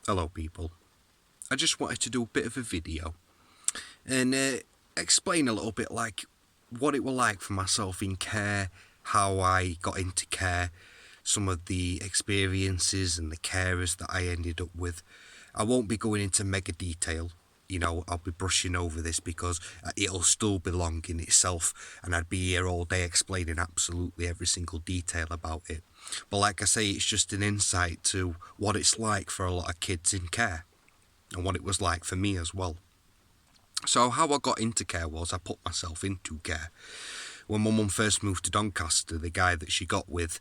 Hello people, I just wanted to do a bit of a video and explain a little bit like what it was like for myself in care, how I got into care, some of the experiences and the carers that I ended up with. I won't be going into mega detail, I'll be brushing over this because it'll still belong in itself and I'd be here all day explaining absolutely every single detail about it. But like I say, it's just an insight to what it's like for a lot of kids in care and what it was like for me as well. So how I got into care was I put myself into care. When my mum first moved to Doncaster, the guy that she got with,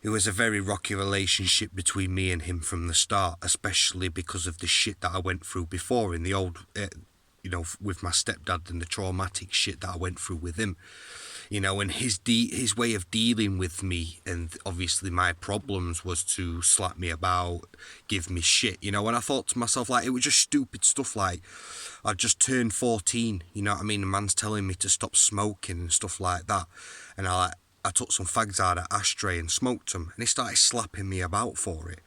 it was a very rocky relationship between me and him from the start, especially because of the shit that I went through before in the old, with my stepdad and the traumatic shit that I went through with him. And his way of dealing with me and obviously my problems was to slap me about, give me shit, and I thought to myself, like, it was just stupid stuff, like, I just turned 14, you know what I mean, a man's telling me to stop smoking and stuff like that, and I took some fags out of ashtray and smoked them, and he started slapping me about for it.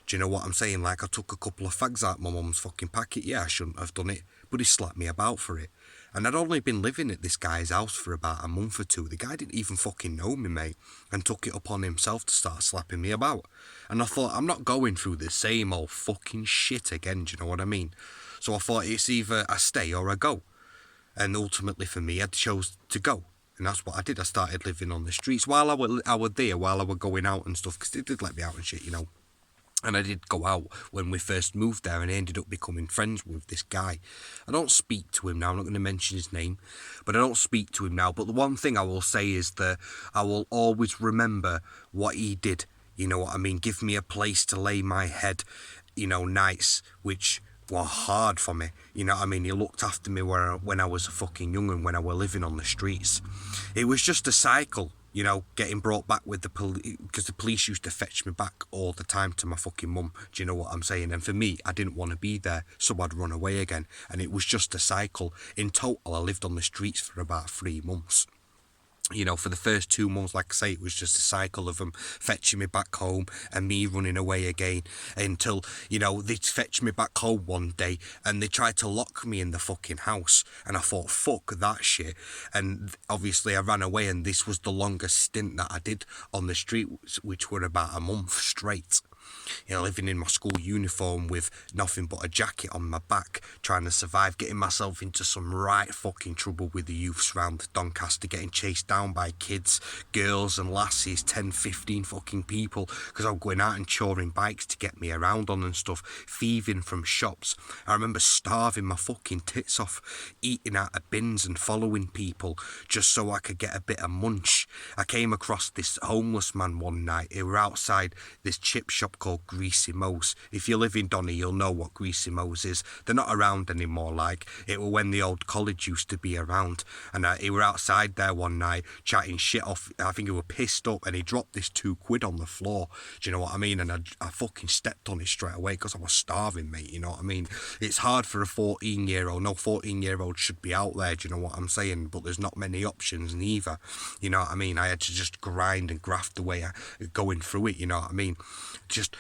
Do you know what I'm saying? Like, I took a couple of fags out of my mum's fucking packet. Yeah, I shouldn't have done it, but he slapped me about for it. And I'd only been living at this guy's house for about a month or two. The guy didn't even fucking know me, mate, and took it upon himself to start slapping me about. And I thought, I'm not going through the same old fucking shit again, do you know what I mean? So I thought it's either I stay or I go. And ultimately for me, I chose to go. And that's what I did. I started living on the streets while I was there, while I was going out and stuff, because they did let me out and shit, And I did go out when we first moved there, and I ended up becoming friends with this guy. I don't speak to him now, I'm not going to mention his name, but I don't speak to him now. But the one thing I will say is that I will always remember what he did, you know what I mean? Give me a place to lay my head, nights, which were hard for me, you know what I mean? He looked after me when I was a fucking young and when I were living on the streets. It was just a cycle, getting brought back with the police, because the police used to fetch me back all the time to my fucking mum. Do you know what I'm saying? And for me, I didn't want to be there, so I'd run away again. And it was just a cycle. In total, I lived on the streets for about 3 months. For the first 2 months, like I say, it was just a cycle of them fetching me back home and me running away again until, they'd fetch me back home one day and they tried to lock me in the fucking house. And I thought, fuck that shit. And obviously I ran away, and this was the longest stint that I did on the street, which were about a month straight. Living in my school uniform with nothing but a jacket on my back, trying to survive, getting myself into some right fucking trouble with the youths around Doncaster, getting chased down by kids, girls and lassies, 10, 15 fucking people, because I was going out and choring bikes to get me around on and stuff, thieving from shops. I remember starving my fucking tits off, eating out of bins and following people just so I could get a bit of munch. I came across this homeless man one night. He were outside this chip shop called Greasy Mo's. If you live in Donny, you'll know what Greasy Mo's is. They're not around anymore, like it were when the old college used to be around. And he were outside there one night chatting shit off. I think he were pissed up, and he dropped this £2 on the floor. Do you know what I mean? And I fucking stepped on it straight away because I was starving, mate. You know what I mean? It's hard for a 14-year-old. No 14-year-old should be out there. Do you know what I'm saying? But there's not many options neither. You know what I mean? I had to just grind and graft away, going through it. You know what I mean? Just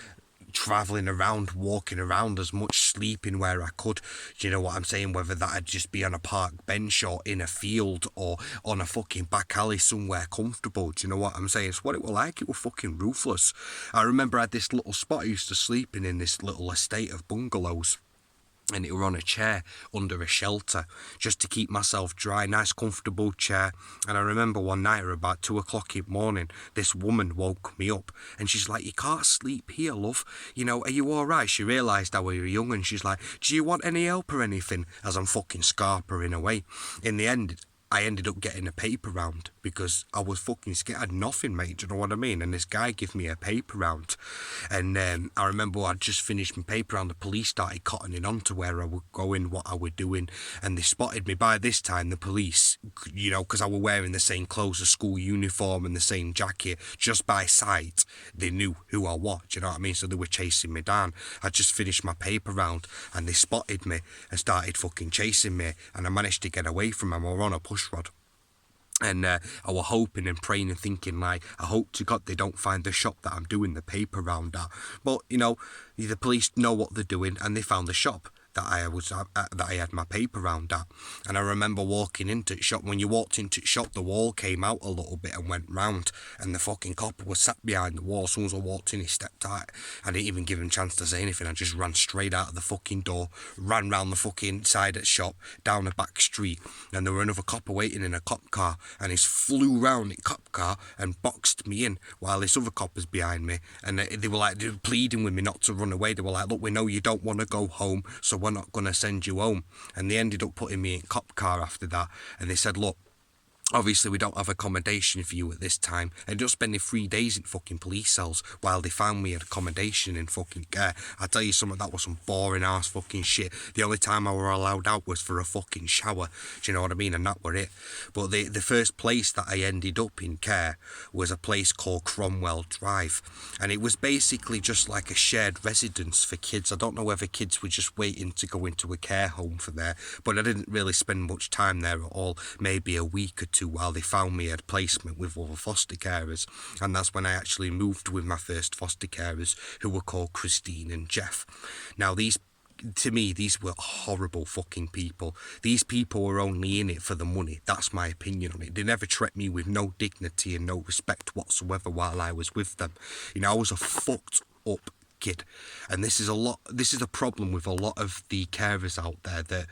travelling around, walking around as much, sleeping where I could. Do you know what I'm saying? Whether that'd just be on a park bench or in a field or on a fucking back alley somewhere comfortable. Do you know what I'm saying? It's what it was like. It was fucking ruthless. I remember I had this little spot I used to sleep in this little estate of bungalows. And it were on a chair under a shelter just to keep myself dry, nice comfortable chair. And I remember one night at about 2 o'clock in the morning, this woman woke me up and she's like, "You can't sleep here, love. Are you all right?" She realised I was young and she's like, "Do you want any help or anything?" As I'm fucking scarpering away. In the end, I ended up getting a paper round because I was fucking scared. I had nothing, mate, do you know what I mean? And this guy gave me a paper round. And I remember I'd just finished my paper round. The police started cottoning on to where I was going, what I was doing. And they spotted me. By this time, the police, because I was wearing the same clothes, the school uniform and the same jacket, just by sight, they knew who I was, do you know what I mean? So they were chasing me down. I just finished my paper round and they spotted me and started fucking chasing me. And I managed to get away from them. I were on a push rod. And I was hoping and praying and thinking, like, I hope to God they don't find the shop that I'm doing the paper round at. But, the police know what they're doing, and they found the shop that I had my paper round at. And I remember walking into the shop. When you walked into the shop, the wall came out a little bit and went round, and the fucking copper was sat behind the wall. As soon as I walked in, he stepped out. I didn't even give him a chance to say anything. I just ran straight out of the fucking door, ran round the fucking side of the shop, down a back street, and there were another copper waiting in a cop car, and he flew round the cop car and boxed me in while this other cop was behind me. And they were pleading with me not to run away. They were like, look, we know you don't want to go home, so we're not going to send you home. And they ended up putting me in cop car after that, and they said, look, obviously we don't have accommodation for you at this time. I ended up spending 3 days in fucking police cells while they found me accommodation in fucking care. I tell you something, that was some boring ass fucking shit. The only time I were allowed out was for a fucking shower, do you know what I mean? And that were it. But the first place that I ended up in care was a place called Cromwell Drive, and it was basically just like a shared residence for kids. I don't know whether kids were just waiting to go into a care home for there, but I didn't really spend much time there at all, maybe a week or two, while they found me a placement with other foster carers. And that's when I actually moved with my first foster carers, who were called Christine and Jeff. Now to me, these were horrible fucking people. These people were only in it for the money. That's my opinion on it. They never treated me with no dignity and no respect whatsoever while I was with them. I was a fucked up kid, and this is a problem with a lot of the carers out there, that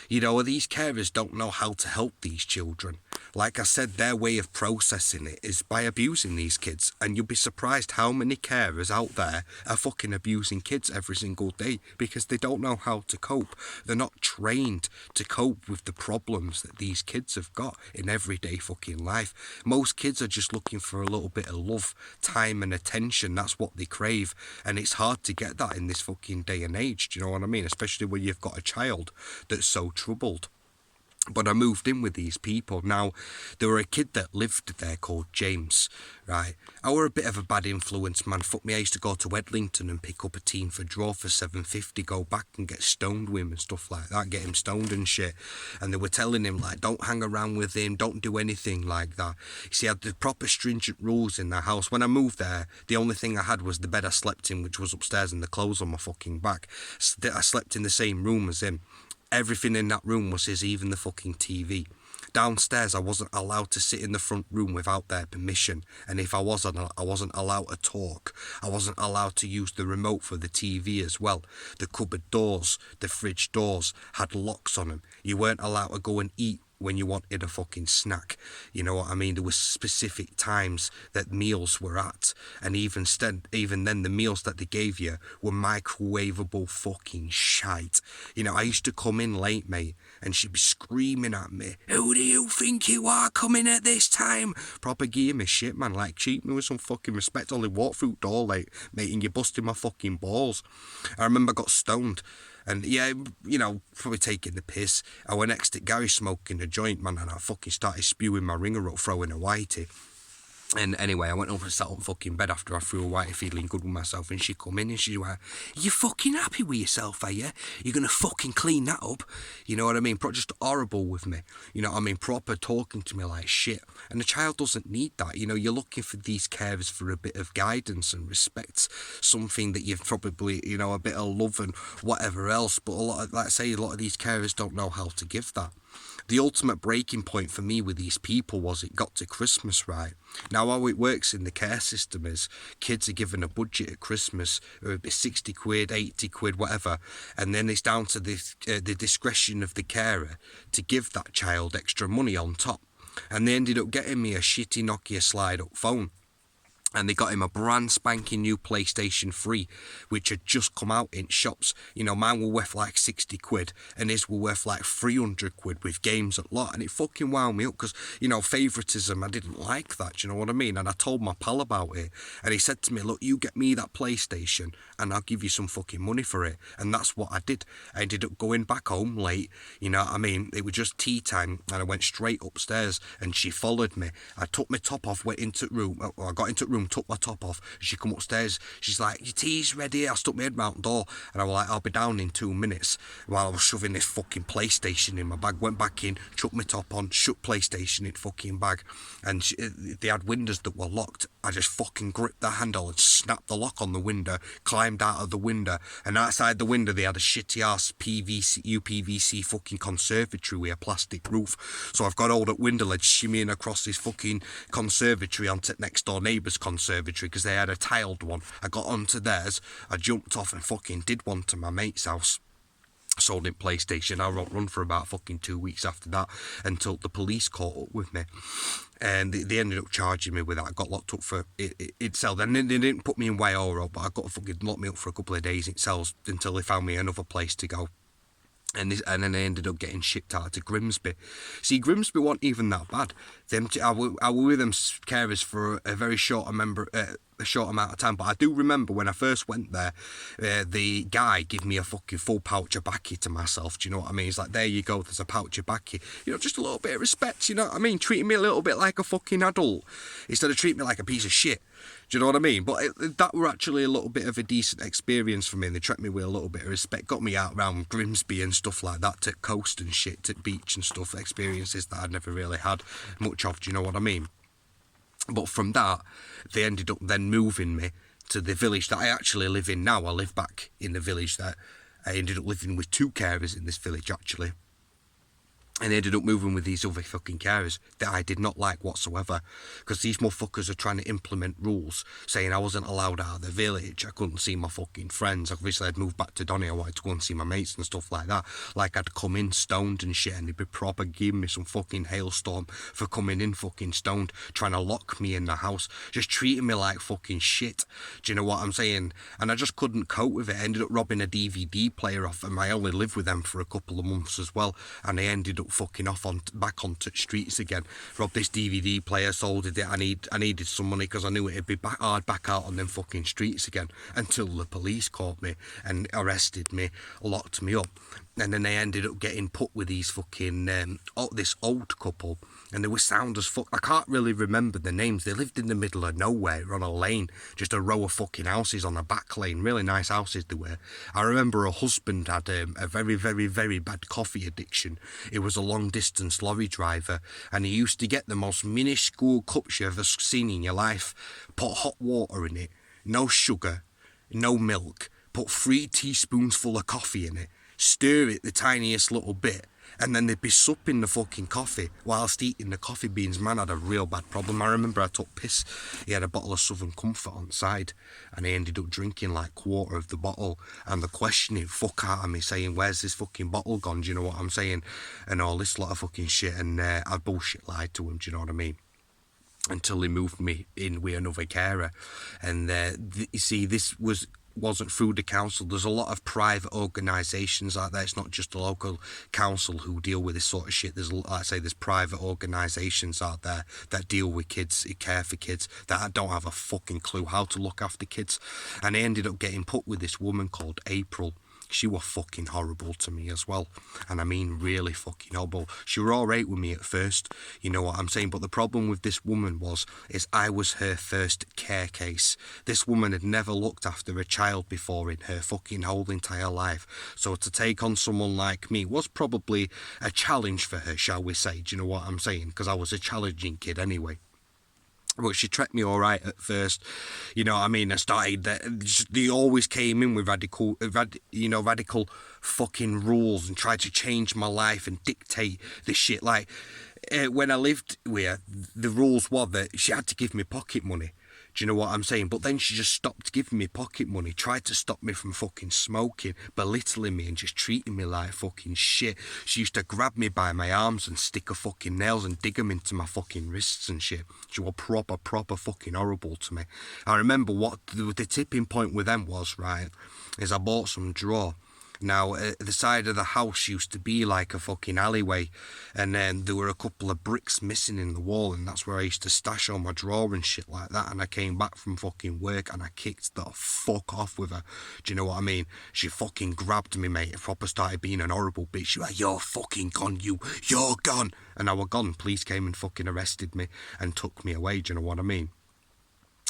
these carers don't know how to help these children. Like I said, their way of processing it is by abusing these kids, and you'll be surprised how many carers out there are fucking abusing kids every single day because they don't know how to cope. They're not trained to cope with the problems that these kids have got in everyday fucking life. Most kids are just looking for a little bit of love, time and attention. That's what they crave, and it's hard to get that in this fucking day and age, do you know what I mean? Especially when you've got a child that's so troubled. But I moved in with these people. Now, there were a kid that lived there called James, right? I were a bit of a bad influence, man. Fuck me, I used to go to Edlington and pick up a teen for draw for $7.50, go back and get stoned with him and stuff like that, get him stoned and shit. And they were telling him, like, don't hang around with him, don't do anything like that. You see, I had the proper stringent rules in the house. When I moved there, the only thing I had was the bed I slept in, which was upstairs, and the clothes on my fucking back. I slept in the same room as him. Everything in that room was his, even the fucking TV. Downstairs, I wasn't allowed to sit in the front room without their permission, and if I wasn't allowed to talk. I wasn't allowed to use the remote for the TV as well. The cupboard doors, the fridge doors had locks on them. You weren't allowed to go and eat when you wanted a fucking snack. You know what I mean? There was specific times that meals were at, and even then the meals that they gave you were microwavable fucking shite. I used to come in late, mate, and she'd be screaming at me, "Who do you think you are coming at this time?" Proper giving me shit, man. Like, treat me with some fucking respect. Only walk through the door late, mate, and you're busting my fucking balls. I remember I got stoned. And yeah, probably taking the piss. I went next to Gary smoking a joint, man, and I fucking started spewing my ringer up, throwing a whitey. And anyway, I went over and sat on fucking bed after I threw a whitey, feeling good with myself, and she come in and she went, "You fucking happy with yourself, are you? You're gonna fucking clean that up?" You know what I mean? Just horrible with me. You know what I mean? Proper talking to me like shit. And the child doesn't need that. You're looking for these carers for a bit of guidance and respect, something that you've probably, a bit of love and whatever else. But a lot of these carers don't know how to give that. The ultimate breaking point for me with these people was it got to Christmas, right? Now, how it works in the care system is kids are given a budget at Christmas, it would be 60 quid, 80 quid, whatever, and then it's down to the discretion of the carer to give that child extra money on top. And they ended up getting me a shitty Nokia slide-up phone. And they got him a brand spanking new PlayStation 3, which had just come out in shops. Mine were worth like 60 quid, and his were worth like 300 quid with games at lot. And it fucking wound me up because, favouritism, I didn't like that, do you know what I mean? And I told my pal about it, and he said to me, "Look, you get me that PlayStation, and I'll give you some fucking money for it." And that's what I did. I ended up going back home late, you know what I mean? It was just tea time, and I went straight upstairs, and she followed me. I took my top off, went into the room, I got into the room, room, took my top off. She come upstairs. She's like, your tea's ready. I stuck my head round the door, and I was like, I'll be down in 2 minutes. While I was shoving this fucking PlayStation in my bag, went back in, chucked my top on, shut PlayStation in fucking bag, and they had windows that were locked. I just fucking gripped the handle and snapped the lock on the window, climbed out of the window, and outside the window they had a shitty ass UPVC fucking conservatory with a plastic roof. So I've got hold at window ledge, shimmying across this fucking conservatory onto next door neighbour's conservatory because they had a tiled one. I got onto theirs, I jumped off and fucking did one to my mate's house. Sold him PlayStation. I run for about fucking 2 weeks after that until the police caught up with me, and they ended up charging me with that. I got locked up for it cells, and they didn't put me in Wyoro, but I got fucking locked me up for a couple of days in cells until they found me another place to go. And then they ended up getting shipped out to Grimsby. See, Grimsby wasn't even that bad. I were with them carers for a very short amount of time. But I do remember when I first went there, the guy gave me a fucking full pouch of baccy to myself. Do you know what I mean? He's like, there you go, there's a pouch of baccy. You know, just a little bit of respect, you know what I mean? Treating me a little bit like a fucking adult instead of treating me like a piece of shit. Do you know what I mean? But that were actually a little bit of a decent experience for me. And they treated me with a little bit of respect. Got me out around Grimsby and stuff like that, to coast and shit, to beach and stuff. Experiences that I'd never really had much of. Do you know what I mean? But from that, they ended up then moving me to the village that I actually live in now. I live back in the village that I ended up living with 2 carers in this village, actually. And they ended up moving with these other fucking carers that I did not like whatsoever. Because these motherfuckers are trying to implement rules, saying I wasn't allowed out of the village. I couldn't see my fucking friends. Obviously, I'd moved back to Donny. I wanted to go and see my mates and stuff like that. Like, I'd come in stoned and shit, and they'd be proper giving me some fucking hailstorm for coming in fucking stoned, trying to lock me in the house, just treating me like fucking shit. Do you know what I'm saying? And I just couldn't cope with it. I ended up robbing a DVD player off, and I only lived with them for a couple of months as well. And I ended up fucking off back onto streets again. Robbed this DVD player, sold it. I needed some money because I knew it'd be hard back out on them fucking streets again, until the police caught me and arrested me, locked me up. And then they ended up getting put with these fucking this old couple, and they were sound as fuck. I can't really remember the names. They lived in the middle of nowhere on a lane, just a row of fucking houses on a back lane. Really nice houses they were. I remember her husband had a very, very, very bad coffee addiction. He was a long distance lorry driver, and he used to get the most minuscule cups you've ever seen in your life, put hot water in it, no sugar, no milk, put 3 teaspoonsful of coffee in it, stir it the tiniest little bit, and then they'd be supping the fucking coffee whilst eating the coffee beans. Man had a real bad problem. I remember I took piss. He had a bottle of Southern Comfort on side, and he ended up drinking like 1/4 of the bottle, and the questioning fuck out of me, saying, where's this fucking bottle gone? Do you know what I'm saying? And all this lot of fucking shit, and I bullshit lied to him. Do you know what I mean? Until they moved me in with another carer. And you see, this wasn't through the council. There's a lot of private organisations out there. It's not just the local council who deal with this sort of shit. There's, like I say, there's private organisations out there that deal with kids, care for kids, that don't have a fucking clue how to look after kids. And I ended up getting put with this woman called April. She was fucking horrible to me as well. And I mean really fucking horrible. She were alright with me at first, you know what I'm saying? But the problem with this woman is I was her first care case. This woman had never looked after a child before in her fucking whole entire life. So to take on someone like me was probably a challenge for her, shall we say? Do you know what I'm saying? Because I was a challenging kid anyway. But she treated me all right at first, you know what I mean? I started, they always came in with radical fucking rules and tried to change my life and dictate this shit. Like, when I lived with her, the rules were that she had to give me pocket money. Do you know what I'm saying? But then she just stopped giving me pocket money, tried to stop me from fucking smoking, belittling me and just treating me like fucking shit. She used to grab me by my arms and stick her fucking nails and dig them into my fucking wrists and shit. She was proper fucking horrible to me. I remember what the tipping point with them was, right, is I bought some draw. Now, the side of the house used to be like a fucking alleyway, and then there were a couple of bricks missing in the wall, and that's where I used to stash all my drawer and shit like that. And I came back from fucking work and I kicked the fuck off with her. Do you know what I mean? She fucking grabbed me, mate. It proper started being an horrible bitch. She was like, you're fucking gone, you're gone. And I was gone. Police came and fucking arrested me and took me away. Do you know what I mean?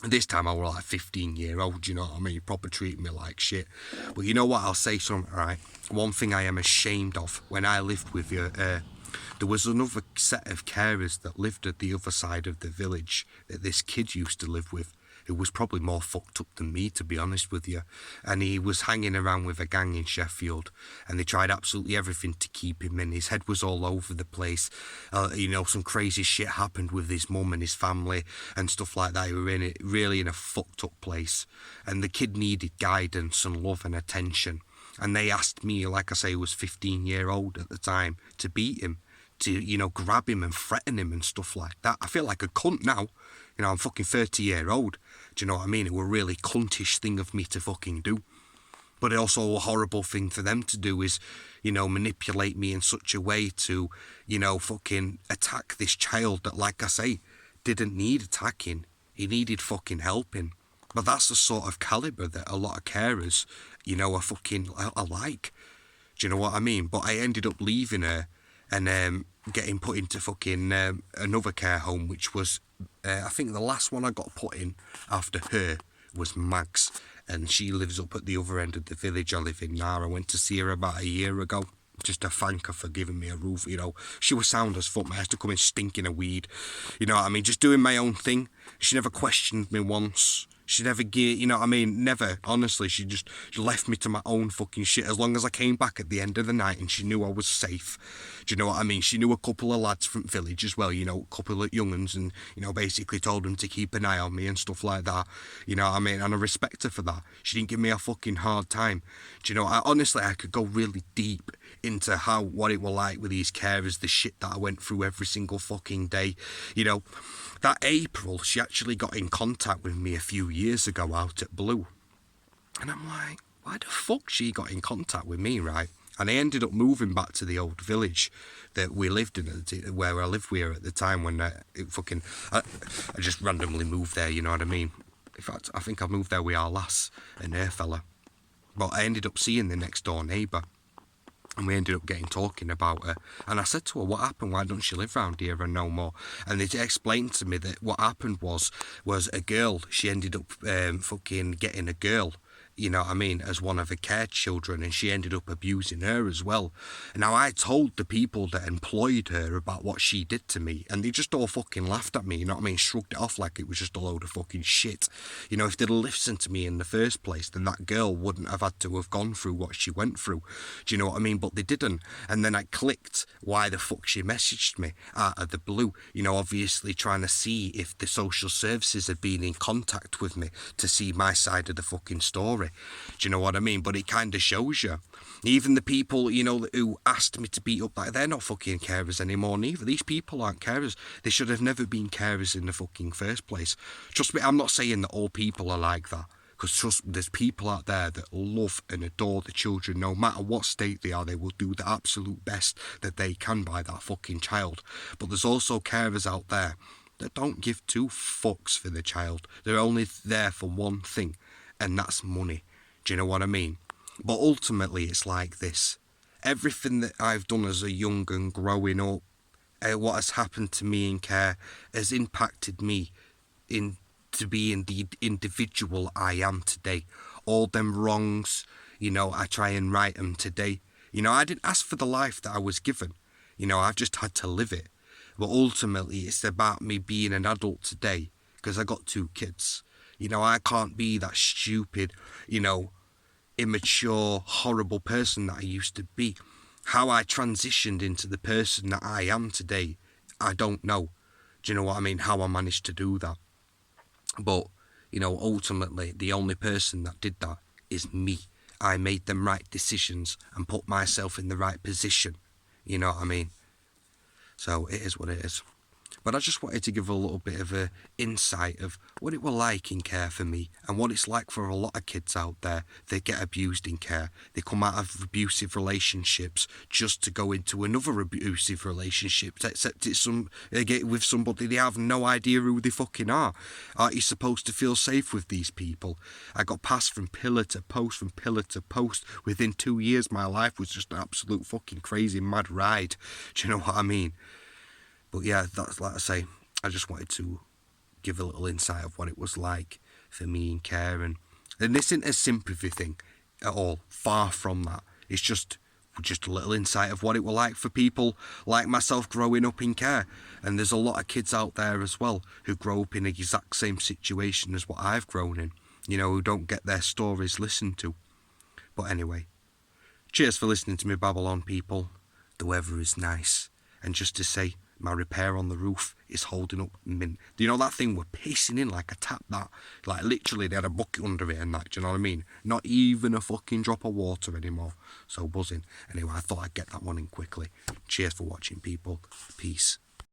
This time I was like 15-year-old, you know what I mean? Proper treating me like shit. But you know what? I'll say something, right? One thing I am ashamed of, when I lived with you, there was another set of carers that lived at the other side of the village that this kid used to live with, who was probably more fucked up than me, to be honest with you. And he was hanging around with a gang in Sheffield, and they tried absolutely everything to keep him in. His head was all over the place. Some crazy shit happened with his mum and his family and stuff like that. He were really in a fucked up place. And the kid needed guidance and love and attention. And they asked me, like I say, who was 15-year-old at the time, to beat him, to, grab him and threaten him and stuff like that. I feel like a cunt now. I'm fucking 30-year-old. Do you know what I mean? It was a really cuntish thing of me to fucking do. But also a horrible thing for them to do is, manipulate me in such a way to, fucking attack this child that, like I say, didn't need attacking. He needed fucking helping. But that's the sort of calibre that a lot of carers, are fucking alike. Do you know what I mean? But I ended up leaving her and getting put into fucking another care home, which was, I think the last one I got put in after her was Mags, and she lives up at the other end of the village I live in now. I went to see her about a year ago, just to thank her for giving me a roof. She was sound as fuck. I used to come in stinking of weed, just doing my own thing. She never questioned me once. She never never, honestly. She just left me to my own fucking shit as long as I came back at the end of the night and she knew I was safe. Do you know what I mean? She knew a couple of lads from village as well, a couple of young'uns, and, basically told them to keep an eye on me and stuff like that. And I respect her for that. She didn't give me a fucking hard time. Do you know, I could go really deep into what it was like with these carers, the shit that I went through every single fucking day. That April, she actually got in contact with me a few years ago out at Blue. And I'm like, why the fuck she got in contact with me, right? And I ended up moving back to the old village that we lived in, where I lived with her at the time when I just randomly moved there, you know what I mean? In fact, I think I moved there with our lass and her fella. But I ended up seeing the next door neighbour. And we ended up talking about her. And I said to her, what happened? Why don't she live round here and no more? And they explained to me that what happened was a girl. She ended up fucking getting a girl, as one of her care children, and she ended up abusing her as well. Now, I told the people that employed her about what she did to me, and they just all fucking laughed at me, shrugged it off like it was just a load of fucking shit. If they'd listened to me in the first place, then that girl wouldn't have had to have gone through what she went through. Do you know what I mean? But they didn't. And then I clicked why the fuck she messaged me out of the blue, obviously trying to see if the social services had been in contact with me to see my side of the fucking story. Do you know what I mean? But it kind of shows you. Even the people, who asked me to beat up, they're not fucking carers anymore neither. These people aren't carers. They should have never been carers in the fucking first place. Trust me, I'm not saying that all people are like that. Because trust me, there's people out there that love and adore the children. No matter what state they are, they will do the absolute best that they can by that fucking child. But there's also carers out there that don't give two fucks for the child. They're only there for one thing, and that's money. Do you know what I mean? But ultimately, it's like this. Everything that I've done as a young and growing up, what has happened to me in care, has impacted me to being the individual I am today. All them wrongs, I try and right them today. I didn't ask for the life that I was given. I've just had to live it. But ultimately, it's about me being an adult today, because I got 2 kids. I can't be that stupid, immature, horrible person that I used to be. How I transitioned into the person that I am today, I don't know. Do you know what I mean? How I managed to do that. But, ultimately, the only person that did that is me. I made them right decisions and put myself in the right position. You know what I mean? So it is what it is. But I just wanted to give a little bit of a insight of what it was like in care for me, and what it's like for a lot of kids out there that get abused in care. They come out of abusive relationships just to go into another abusive relationship, except it's with somebody they have no idea who they fucking are. Aren't you supposed to feel safe with these people? I got passed from pillar to post. Within 2 years, my life was just an absolute fucking crazy mad ride. Do you know what I mean? But yeah, that's like I say, I just wanted to give a little insight of what it was like for me in care. And this isn't a sympathy thing at all, far from that. It's just a little insight of what it was like for people like myself growing up in care. And there's a lot of kids out there as well who grow up in the exact same situation as what I've grown in, you know, who don't get their stories listened to. But anyway, cheers for listening to me babble on, people. The weather is nice, and just to say, my repair on the roof is holding up mint. Do you know that thing were pissing in like a tap, that? Like literally they had a bucket under it and that, do you know what I mean? Not even a fucking drop of water anymore. So buzzing. Anyway, I thought I'd get that one in quickly. Cheers for watching, people. Peace.